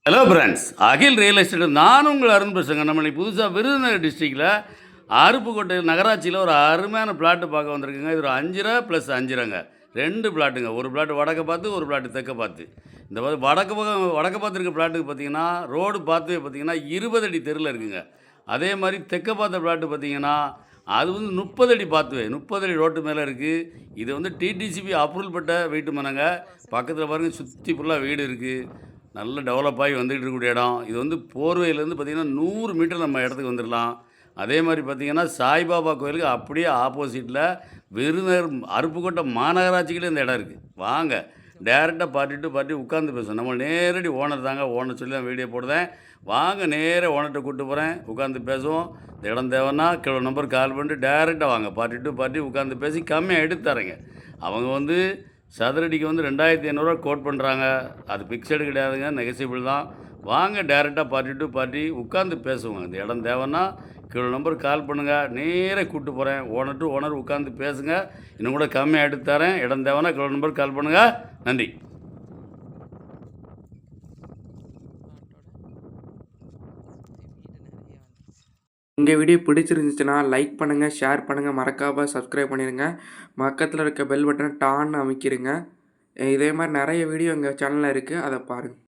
Hello friends, அகில் real estate நான் உங்கள் அருண் பேசுகிறேங்க. நம்ம இன்னைக்கு புதுசாக விருதுநகர் டிஸ்ட்ரிக்டில் அருப்புக்கோட்டை நகராட்சியில் ஒரு அருமையான பிளாட்டு பார்க்க வந்திருக்குங்க. இது ஒரு 5 ப்ளஸ் 5 2 பிளாட்டுங்க. ஒரு பிளாட் வடக்க பார்த்து, ஒரு பிளாட் தெற்க பார்த்து. இந்த மாதிரி வடக்கு பக்கம் வடக்க பார்த்து இருக்க பிளாட்டுக்கு பார்த்தீங்கன்னா ரோடு பார்த்து பார்த்தீங்கன்னா 20 அடி தெருவில் இருக்குங்க. அதே மாதிரி தெற்க பார்த்த பிளாட்டு பார்த்தீங்கன்னா அது வந்து 30 அடி பார்த்துவே 30 அடி ரோட்டு மேலே இருக்குது. இது வந்து டிடிசிபி அப்ரூவல் பட்ட வீட்டு மனங்க. பக்கத்தில் பாருங்கள், சுற்றி ஃபுல்லாக வீடு இருக்குது. நல்ல டெவலப் ஆகி வந்துகிட்டு இருக்கக்கூடிய இடம். இது வந்து போர்வையிலேருந்து பார்த்திங்கன்னா 100 மீட்டர் நம்ம இடத்துக்கு வந்துடலாம். அதே மாதிரி பார்த்திங்கன்னா சாய்பாபா கோயிலுக்கு அப்படியே ஆப்போசிட்டில் விருதுநகர் அருப்புக்கோட்டை மாநகராட்சிக்கிட்டே இந்த இடம் இருக்குது. வாங்க டேரெக்டாக பார்ட்டி டு பார்ட்டி உட்காந்து பேசுவோம். நம்ம நேரடி ஓனர் தாங்க, ஓனர் சொல்லி தான் வீடியோ போடுதேன். வாங்க நேராக ஓனர்கிட்ட கூப்பிட்டு போகிறேன், உட்காந்து பேசுவோம். இந்த இடம் தேவைன்னா கிலோ நம்பர் கால் பண்ணிட்டு டேரெக்டாக வாங்க, பார்ட்டி டு பார்ட்டி உட்காந்து பேசி கம்மியாக எடுத்து தரேங்க. அவங்க வந்து சதுரடிக்கு வந்து 2500 கோட் பண்ணுறாங்க. அது ஃபிக்ஸடு கிடையாதுங்க, நெகசிபிள் தான். வாங்க டேரெக்டாக பார்ட்டி டு பார்ட்டி உட்காந்து பேசுவோங்க. இந்த இடம் தேவைன்னா கிலோ நம்பர் கால் பண்ணுங்கள், நேராக கூப்பிட்டு போகிறேன். ஓனர் டு ஓனர் உட்காந்து பேசுங்க, இன்னும் கூட கம்மியாக எடுத்து தரேன். இடம் தேவைன்னா கிலோ நம்பர் கால் பண்ணுங்கள். நன்றி. இந்த வீடியோ பிடிச்சிருந்துச்சுன்னா லைக் பண்ணுங்கள், ஷேர் பண்ணுங்கள், மறக்காமல் சப்ஸ்கிரைப் பண்ணிடுங்க. பக்கத்தில் இருக்க பெல் பட்டனை டான்னு அமைக்கிருங்க. இதே மாதிரி நிறைய வீடியோ எங்கள் சேனலில் இருக்குது, அதை பாருங்கள்.